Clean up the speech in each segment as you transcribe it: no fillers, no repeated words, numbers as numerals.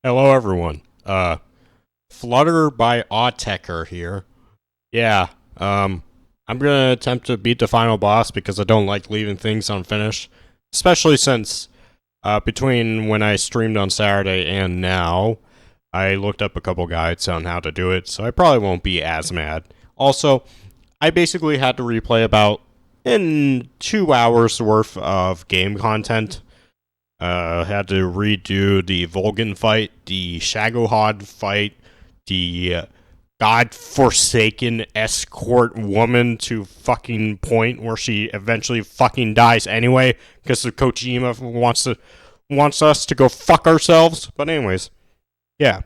Hello, everyone. Flutter by Autechre here. Yeah, I'm gonna attempt to beat the final boss because I don't like leaving things unfinished, especially since, between when I streamed on Saturday and now, I looked up a couple guides on how to do it, so I probably won't be as mad. Also, I basically had to replay about in 2 hours worth of game content. Had to redo the Volgan fight, the Shagohod fight, the God-forsaken escort woman to fucking point where she eventually fucking dies anyway because the Kojima wants us to go fuck ourselves. But anyways, yeah.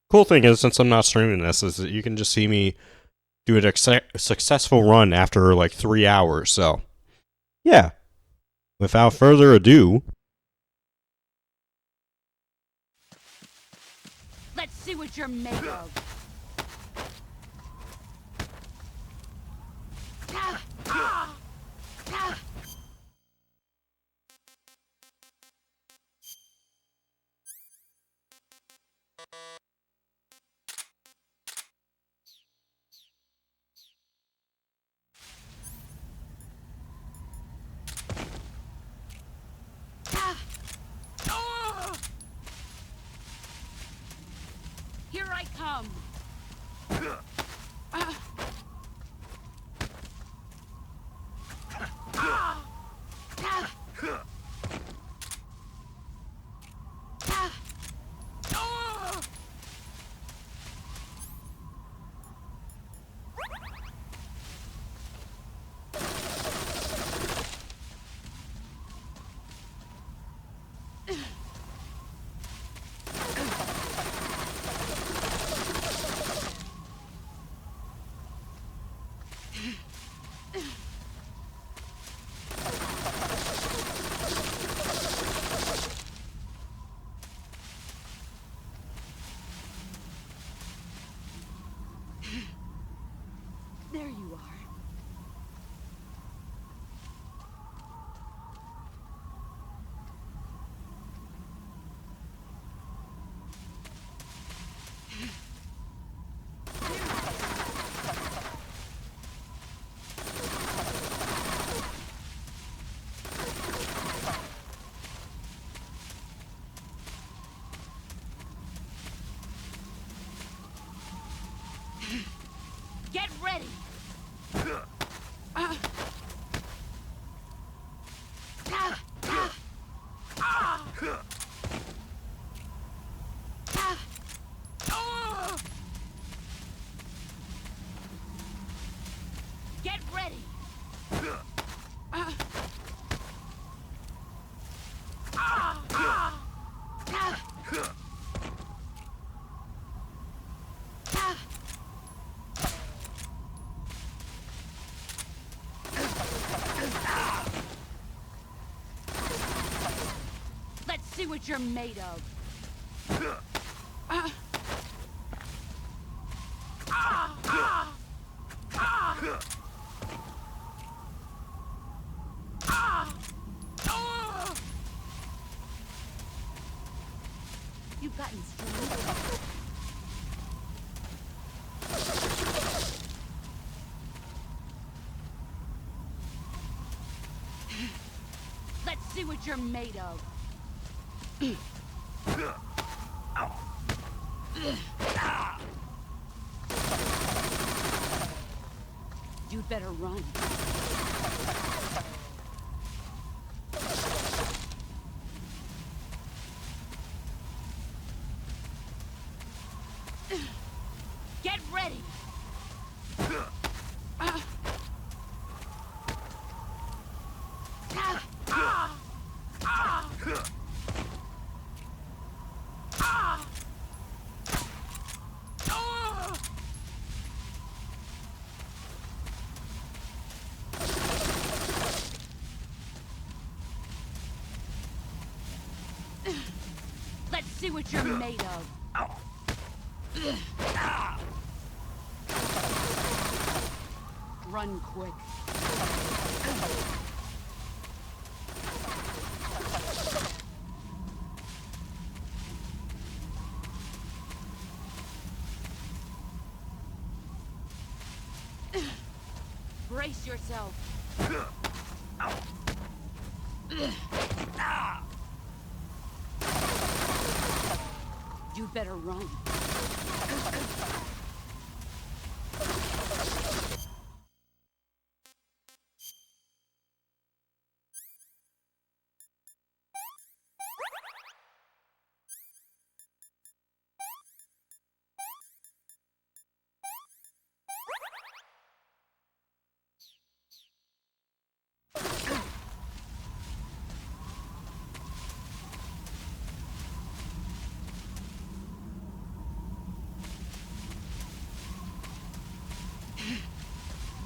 Cool thing is, since I'm not streaming this, is that you can just see me do a successful run after like 3 hours. So yeah. Without further ado, Let's see what you're made of. Here I come. There you are. Get ready. Get ready. Let's see what you're made of. You've gotten stronger. Let's see what you're made of. You'd better run. Get ready. Let's see what you're made of. Run quick. Brace yourself. You'd better run.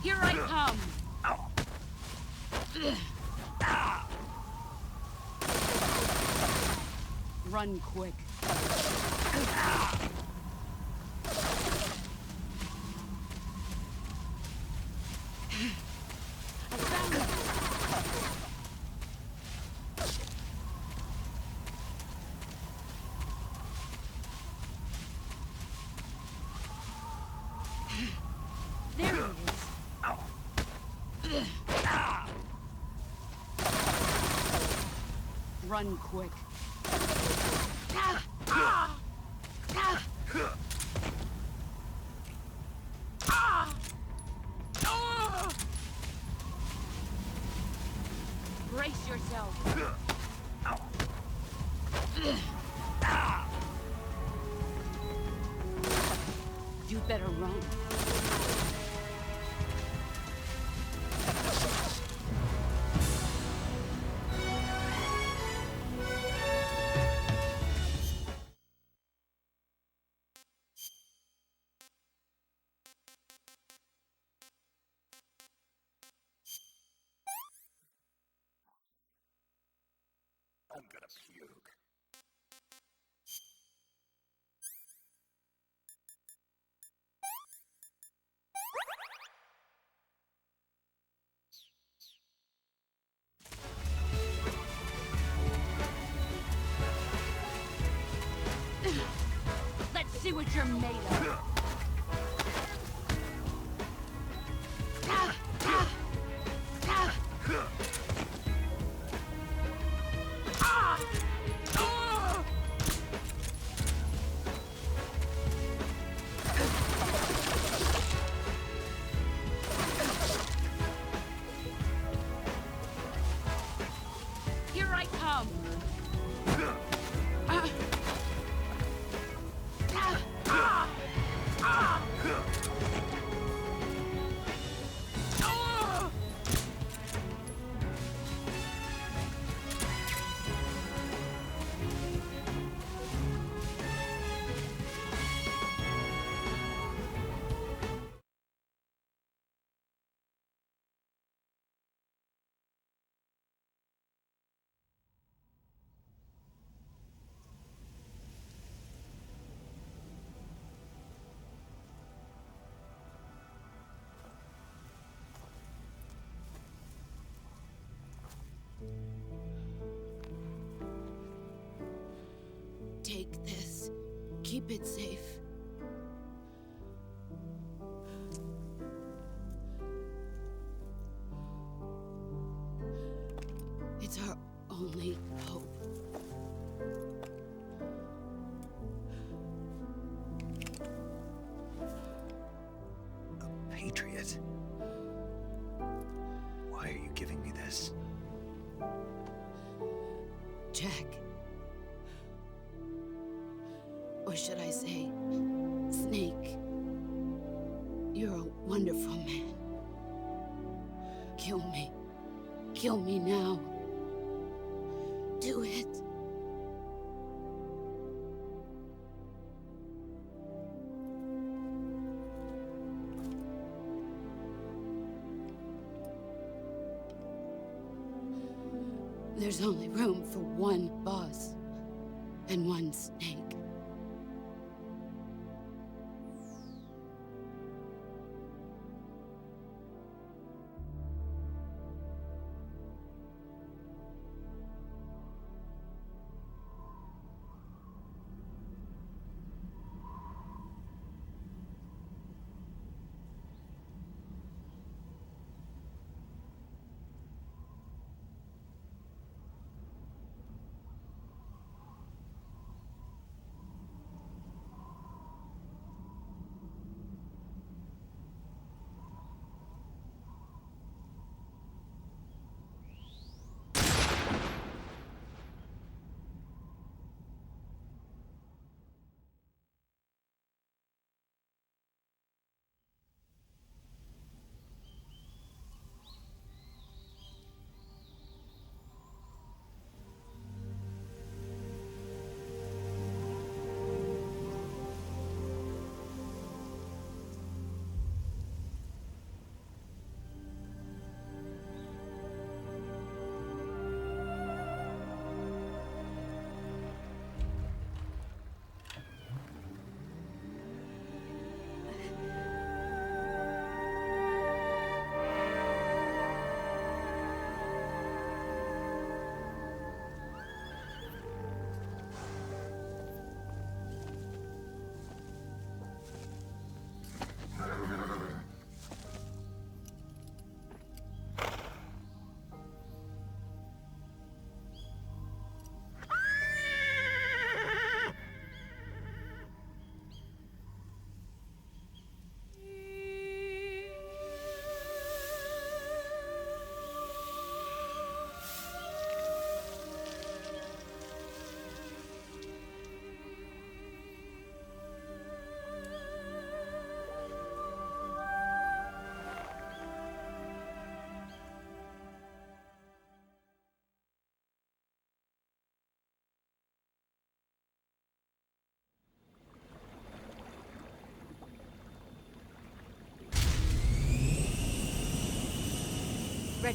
Here I come! Run quick. I found it! There it is. Run quick. Brace yourself. You better run. I'm gonna puke. Let's see what you're made of. Here I come. Take this. Keep it safe. It's our only hope. A patriot? Why are you giving me this? Jack. Or should I say, Snake? You're a wonderful man. Kill me. Kill me now. Do it. There's only room for one boss and one snake.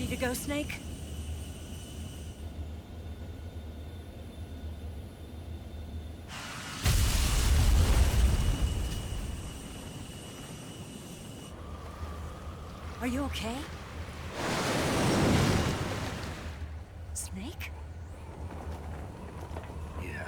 Ready to go, Snake? Are you okay? Snake? Yeah.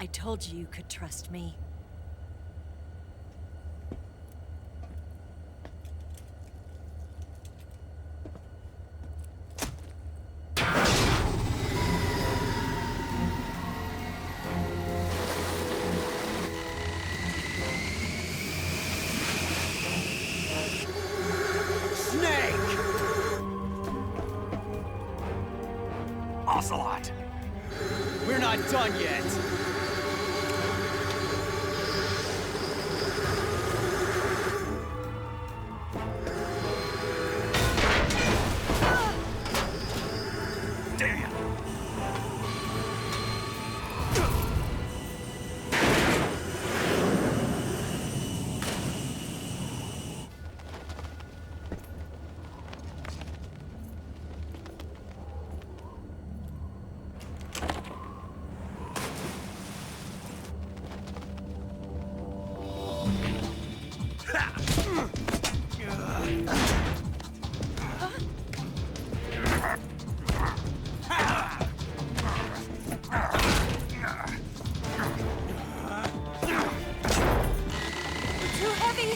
I told you you could trust me. Snake! Ocelot! We're not done yet! Damn! Too heavy!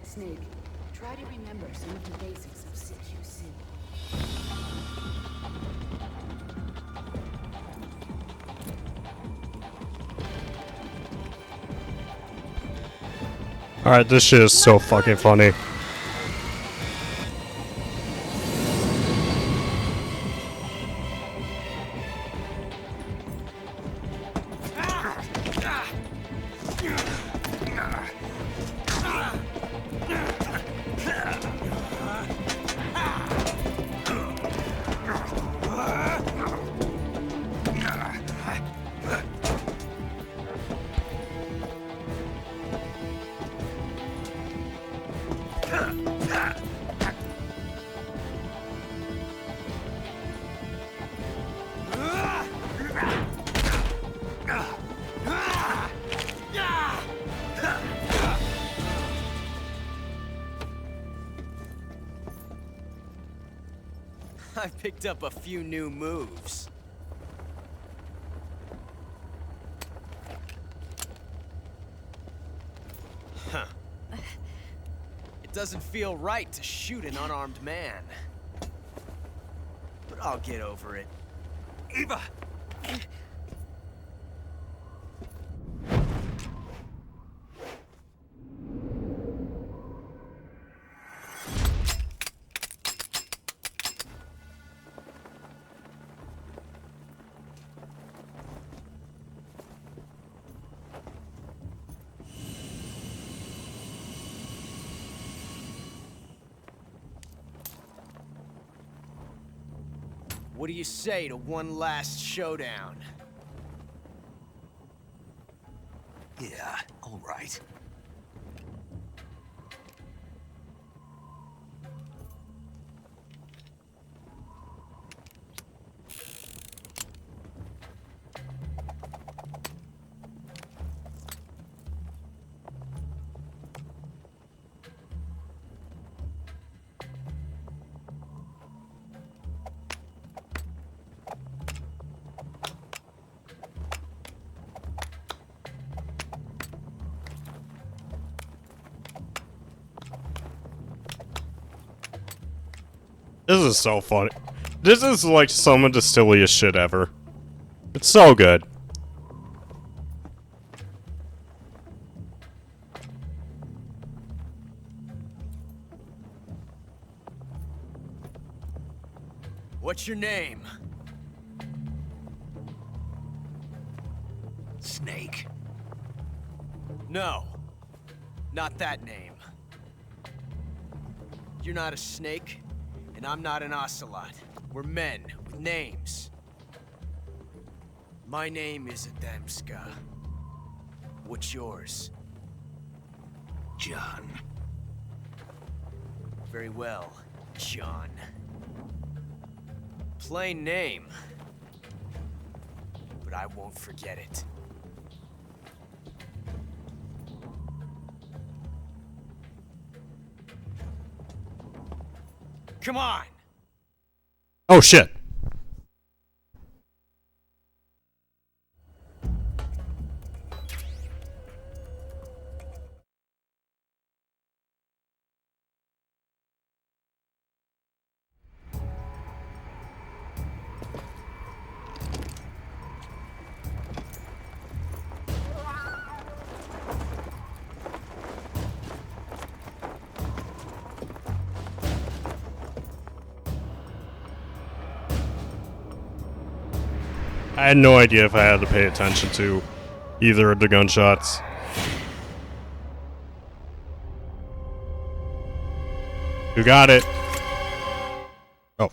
Snake, try to remember some of the basics of CQC. Alright, this shit is so fucking funny. I picked up a few new moves. Huh. It doesn't feel right to shoot an unarmed man. But I'll get over it. Eva! What do you say to one last showdown? Yeah, all right. This is so funny. This is like some of the silliest shit ever. It's so good. What's your name? Snake. No. Not that name. You're not a snake, and I'm not an ocelot. We're men with names. My name is Adamska. What's yours? John. Very well, John. Plain name. But I won't forget it. Come on! Oh shit. I had no idea if I had to pay attention to either of the gunshots. You got it. Oh.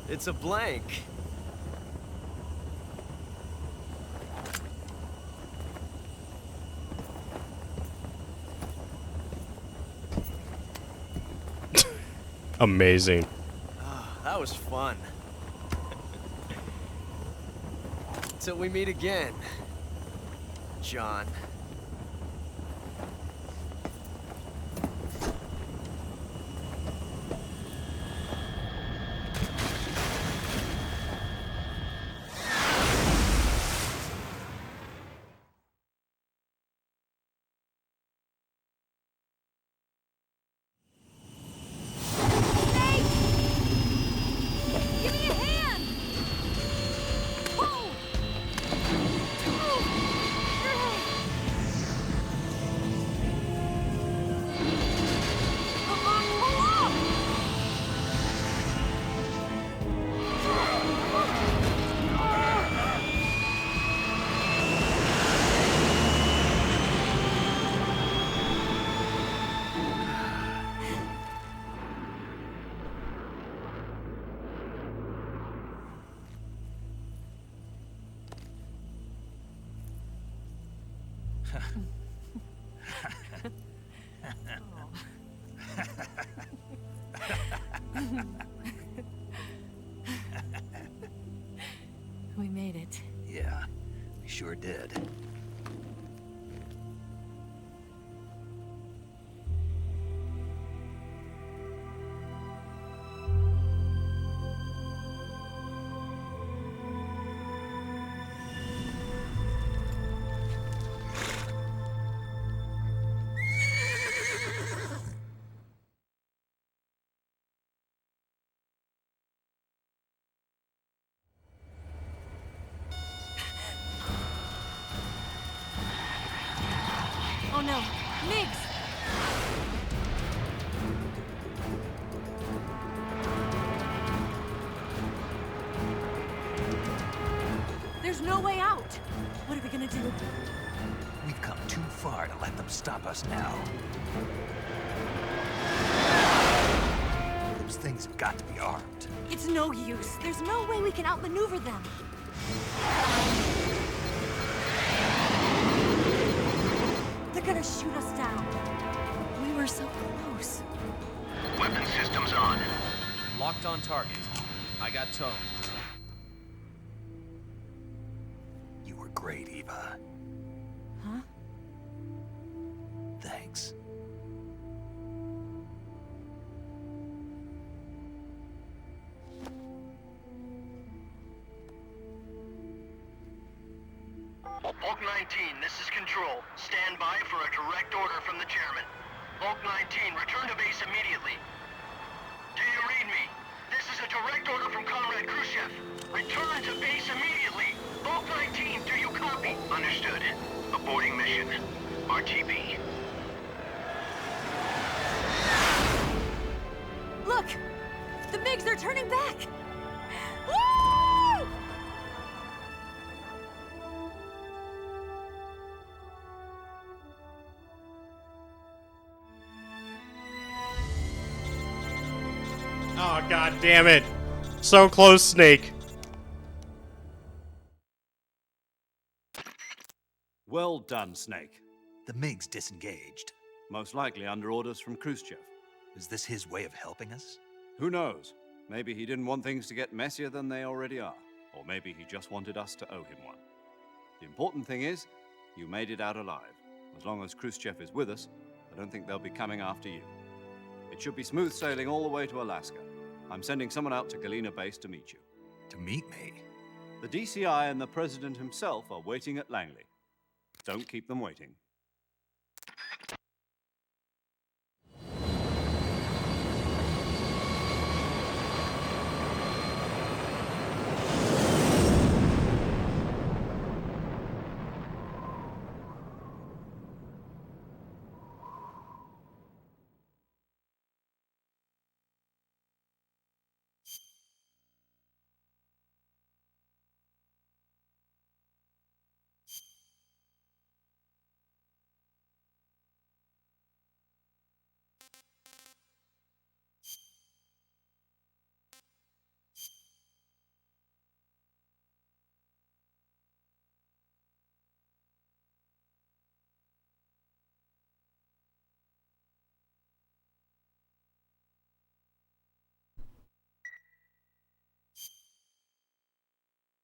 It's a blank. Amazing. That was fun. Till we meet again, John. Give me a hand! Whoa! Come on, pull up! We made it. Yeah, we sure did. Oh no, Migs! There's no way out! What are we gonna do? We've come too far to let them stop us now. Those things have got to be armed. It's no use. There's no way we can outmaneuver them. They're gonna shoot us down. We were so close. Weapon systems on. Locked on target. I got tone. You were great, Eva. Huh? Thanks. Bulk 19, this is Control. Stand by for a direct order from the chairman. Bulk 19, return to base immediately. Do you read me? This is a direct order from Comrade Khrushchev. Return to base immediately. Bulk 19, do you copy? Understood. Aborting mission. RTB. Look! The MiGs are turning back! Woo! Oh, god damn it. So close, Snake. Well done, Snake. The MiG's disengaged. Most likely under orders from Khrushchev. Is this his way of helping us? Who knows? Maybe he didn't want things to get messier than they already are. Or maybe he just wanted us to owe him one. The important thing is, you made it out alive. As long as Khrushchev is with us, I don't think they'll be coming after you. It should be smooth sailing all the way to Alaska. I'm sending someone out to Galena Base to meet you. To meet me? The DCI and the President himself are waiting at Langley. Don't keep them waiting.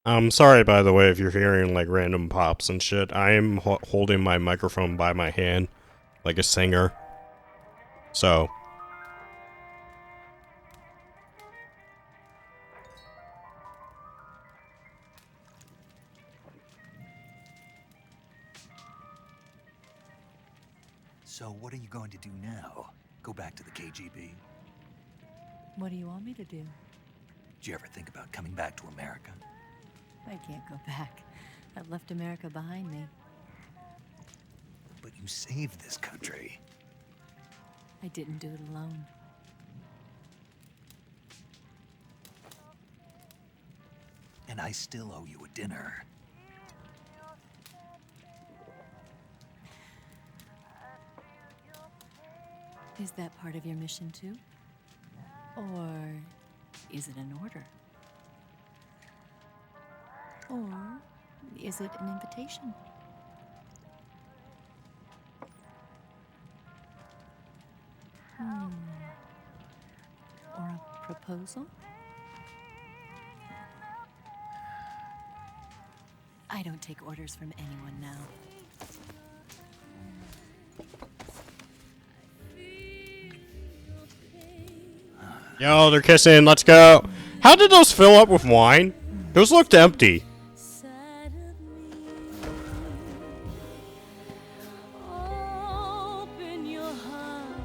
I'm sorry, by the way, if you're hearing like random pops and shit. I am holding my microphone by my hand, like a singer. So. So what are you going to do now? Go back to the KGB? What do you want me to do? Did you ever think about coming back to America? I can't go back. I've left America behind me. But you saved this country. I didn't do it alone. And I still owe you a dinner. Is that part of your mission too? Or is it an order? Or is it an invitation? Or a proposal? I don't take orders from anyone now. Yo, they're kissing. Let's go. How did those fill up with wine? Those looked empty. Open your heart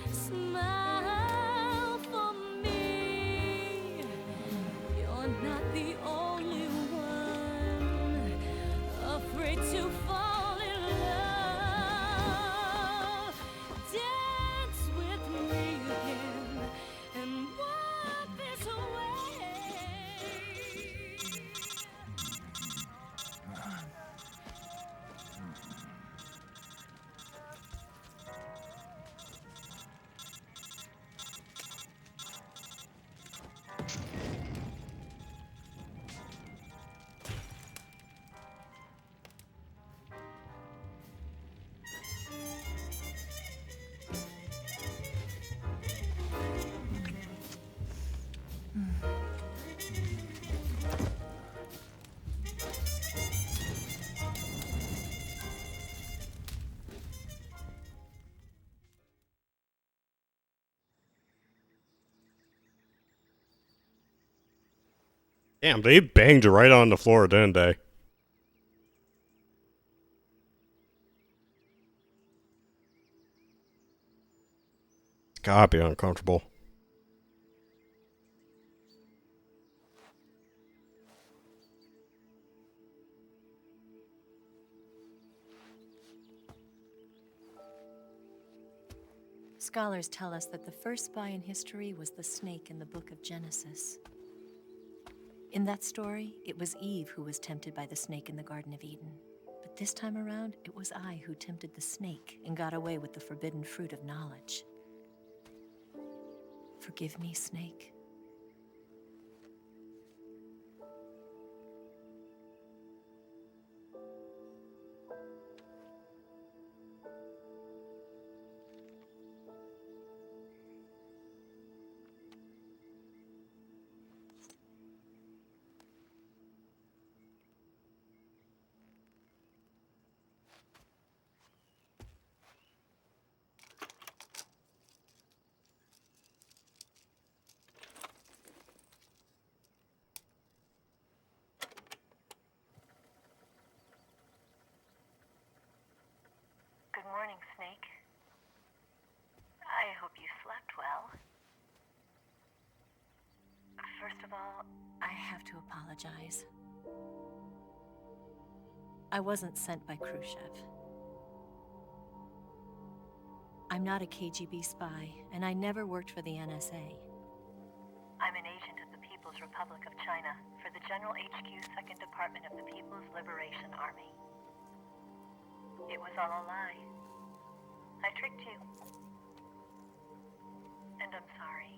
and smile for me. You're not the only one afraid to fall in love. Dance with me again and walk this way. Damn, they banged right on the floor, didn't they? It's gotta be uncomfortable. Scholars tell us that the first spy in history was the snake in the book of Genesis. In that story, it was Eve who was tempted by the snake in the Garden of Eden. But this time around, it was I who tempted the snake and got away with the forbidden fruit of knowledge. Forgive me, snake. Good morning, Snake. I hope you slept well. First of all, I have to apologize. I wasn't sent by Khrushchev. I'm not a KGB spy, and I never worked for the NSA. I'm an agent of the People's Republic of China for the General HQ 2nd Department of the People's Liberation Army. It was all a lie. I tricked you. And I'm sorry.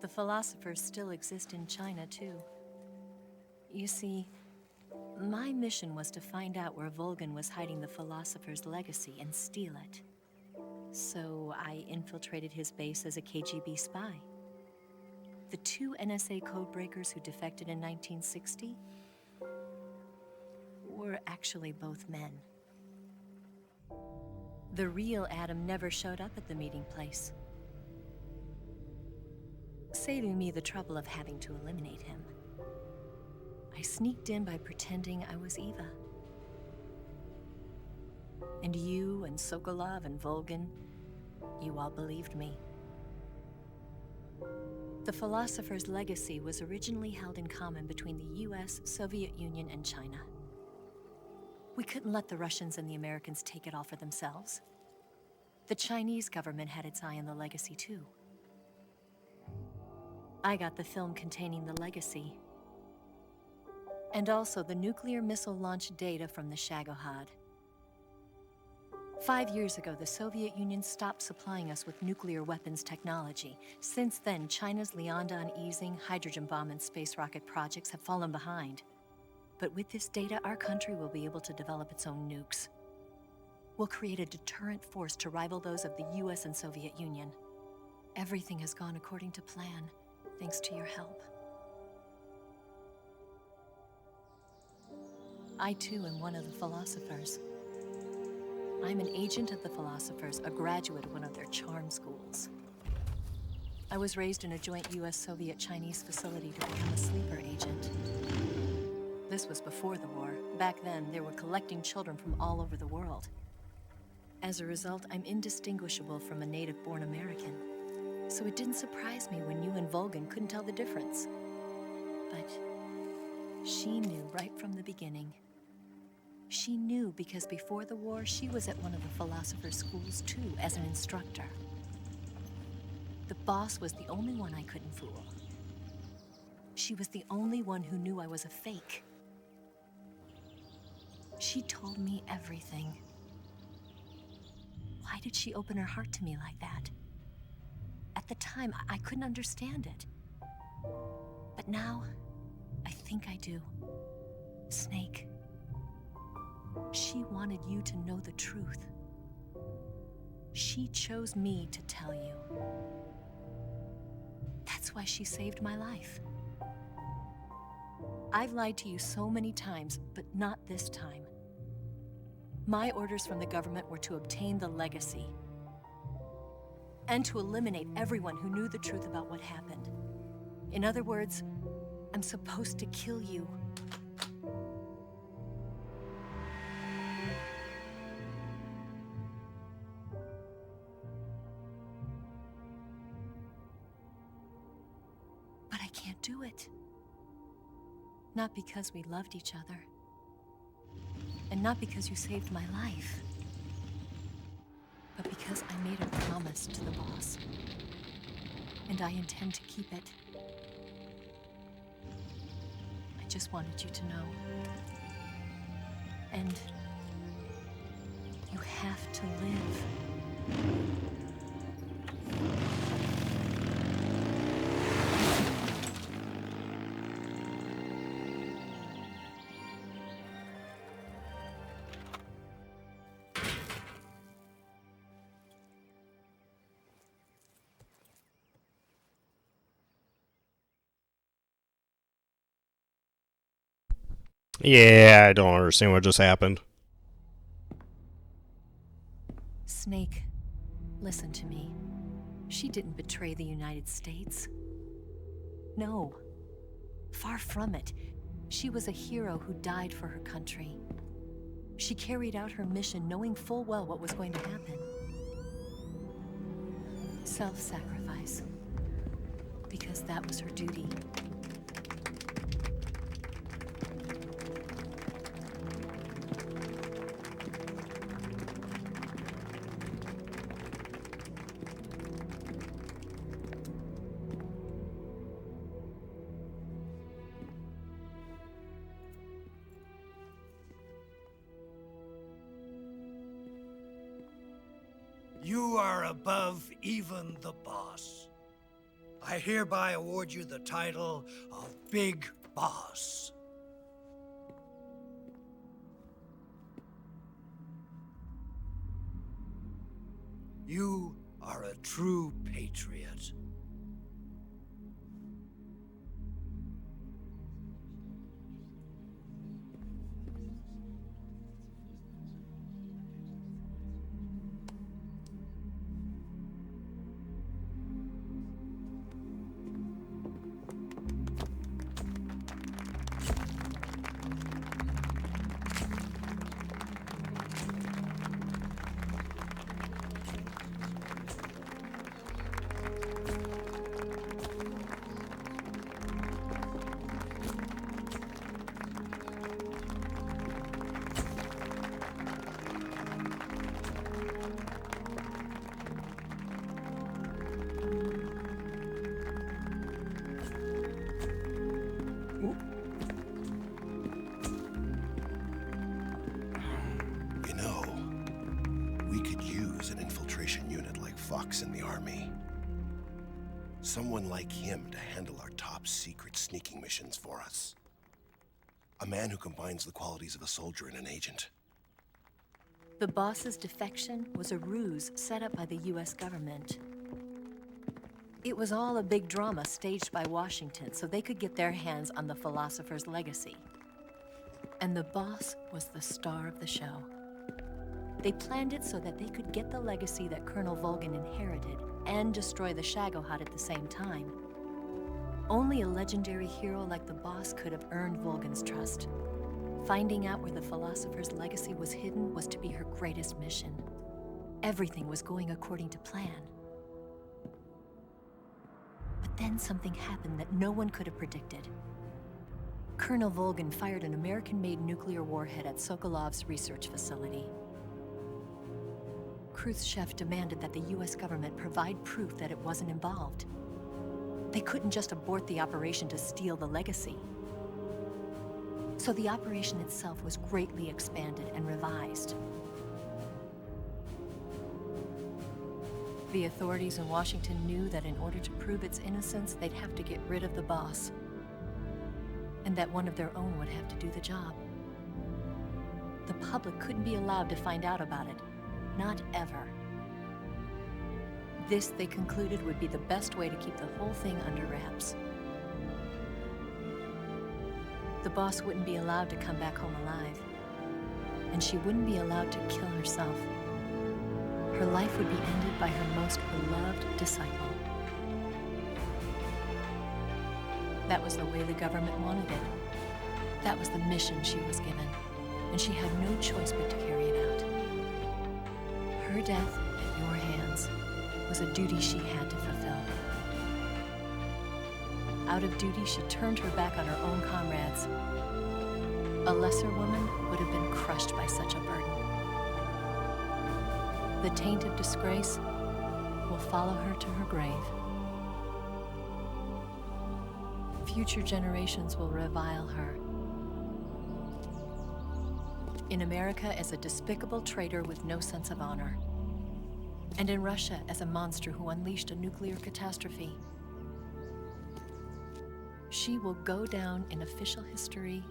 The philosophers still exist in China, too. You see, my mission was to find out where Volgan was hiding the philosopher's legacy and steal it. So I infiltrated his base as a KGB spy. The two NSA codebreakers who defected in 1960 were actually both men. The real Adam never showed up at the meeting place, saving me the trouble of having to eliminate him. I sneaked in by pretending I was Eva. And you and Sokolov and Volgan, you all believed me. The philosopher's legacy was originally held in common between the US, Soviet Union, and China. We couldn't let the Russians and the Americans take it all for themselves. The Chinese government had its eye on the legacy too. I got the film containing the legacy, and also the nuclear missile launch data from the Shagohod. 5 years ago, the Soviet Union stopped supplying us with nuclear weapons technology. Since then, China's Liaodong easing, hydrogen bomb, and space rocket projects have fallen behind. But with this data, our country will be able to develop its own nukes. We'll create a deterrent force to rival those of the US and Soviet Union. Everything has gone according to plan, thanks to your help. I too am one of the philosophers. I'm an agent of the philosophers, a graduate of one of their charm schools. I was raised in a joint US-Soviet-Chinese facility to become a sleeper agent. This was before the war. Back then, they were collecting children from all over the world. As a result, I'm indistinguishable from a native-born American. So it didn't surprise me when you and Volgan couldn't tell the difference. But she knew right from the beginning. She knew because before the war, she was at one of the philosopher's schools too, as an instructor. The boss was the only one I couldn't fool. She was the only one who knew I was a fake. She told me everything. Why did she open her heart to me like that? At the time, I couldn't understand it. But now, I think I do. Snake. She wanted you to know the truth. She chose me to tell you. That's why she saved my life. I've lied to you so many times, but not this time. My orders from the government were to obtain the legacy and to eliminate everyone who knew the truth about what happened. In other words, I'm supposed to kill you. But I can't do it. Not because we loved each other. And not because you saved my life. But because I made a promise to the boss. And I intend to keep it. I just wanted you to know. And you have to live. Yeah, I don't understand what just happened. Snake, listen to me. She didn't betray the United States. No. Far from it. She was a hero who died for her country. She carried out her mission knowing full well what was going to happen. Self-sacrifice. Because that was her duty. You are above even the boss. I hereby award you the title of Big Boss. You are a true patriot. You know, we could use an infiltration unit like Fox in the army. Someone like him to handle our top secret sneaking missions for us. A man who combines the qualities of a soldier and an agent. The boss's defection was a ruse set up by the US government. It was all a big drama staged by Washington so they could get their hands on the philosopher's legacy. And the boss was the star of the show. They planned it so that they could get the legacy that Colonel Volgin inherited and destroy the Shagohod at the same time. Only a legendary hero like the boss could have earned Volgin's trust. Finding out where the philosopher's legacy was hidden was to be her greatest mission. Everything was going according to plan. But then something happened that no one could have predicted. Colonel Volgin fired an American-made nuclear warhead at Sokolov's research facility. Khrushchev demanded that the US government provide proof that it wasn't involved. They couldn't just abort the operation to steal the legacy. So the operation itself was greatly expanded and revised. The authorities in Washington knew that in order to prove its innocence, they'd have to get rid of the boss. And that one of their own would have to do the job. The public couldn't be allowed to find out about it. Not ever. This, they concluded, would be the best way to keep the whole thing under wraps. The boss wouldn't be allowed to come back home alive, and she wouldn't be allowed to kill herself. Her life would be ended by her most beloved disciple. That was the way the government wanted it. That was the mission she was given, and she had no choice but to carry it out. Her death at your hands was a duty she had to fulfill. Out of duty, she turned her back on her own comrades. A lesser woman would have been crushed by such a burden. The taint of disgrace will follow her to her grave. Future generations will revile her. In America as a despicable traitor with no sense of honor. And in Russia as a monster who unleashed a nuclear catastrophe. She will go down in official history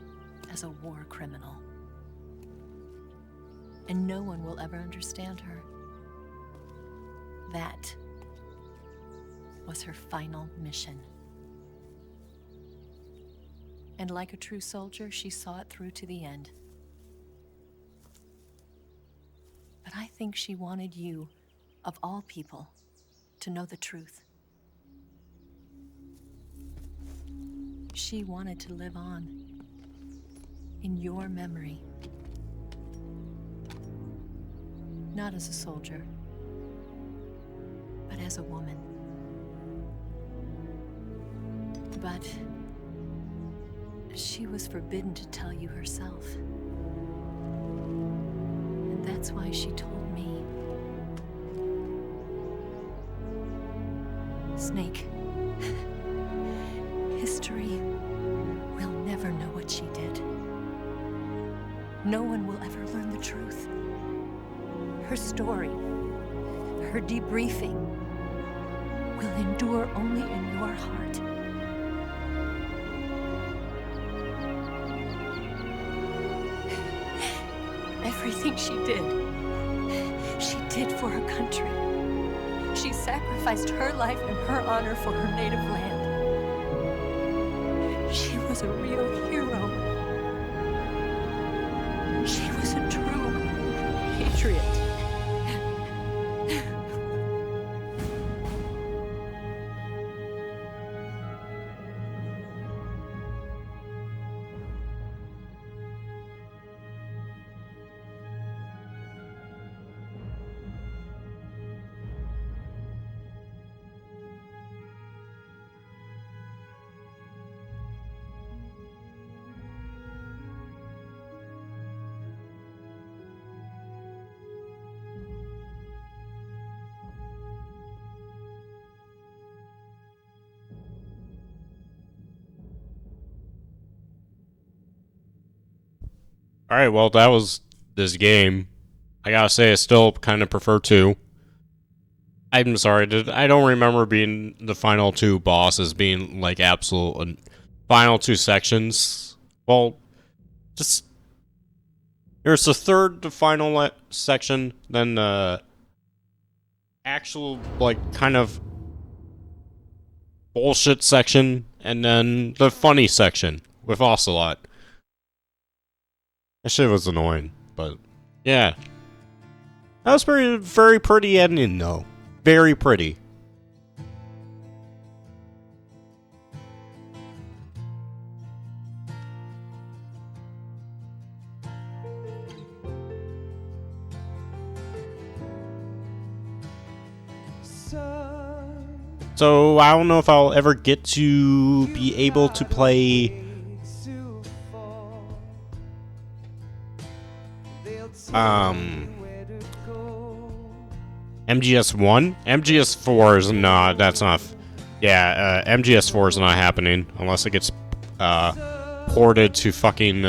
as a war criminal. And no one will ever understand her. That was her final mission. And like a true soldier, she saw it through to the end. But I think she wanted you, of all people, to know the truth. She wanted to live on in your memory. Not as a soldier, but as a woman. But she was forbidden to tell you herself. And that's why she told me. Snake, history will never know what she did. No one will ever learn the truth. Her story, her debriefing, will endure only in your heart. Everything she did for her country. She sacrificed her life and her honor for her native land. She was a real hero. She was a true patriot. Alright, well, that was this game. I gotta say, I still kind of prefer 2. I'm sorry, I don't remember being the final 2 bosses being, like, absolute final 2 sections. Well, just... There's the third, the final section, then the actual, like, kind of bullshit section, and then the funny section with Ocelot. That shit was annoying, but yeah. That was very pretty ending, though. Very pretty. So, I don't know if I'll ever get to be able to play MGS1? MGS4 is not, that's not, yeah, MGS4 is not happening unless it gets, ported to fucking,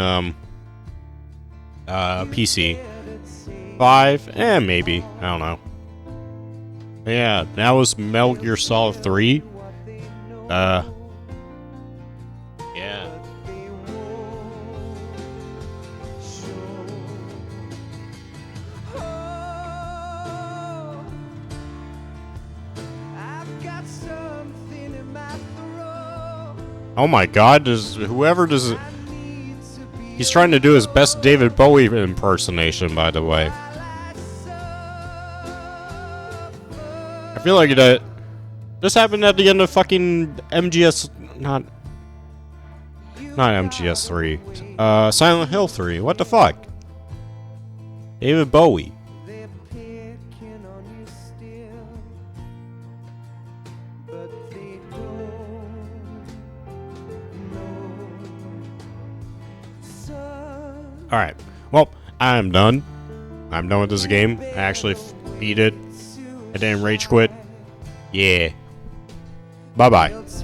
PC. 5? Maybe, I don't know. Yeah, that was Metal Gear Solid 3. Yeah. Oh my god, he's trying to do his best David Bowie impersonation, by the way. I feel like this happened at the end of fucking MGS, not MGS 3. Silent Hill 3. What the fuck? David Bowie. Alright, well, I'm done. I'm done with this game. I actually beat it. I didn't rage quit. Yeah. Bye-bye.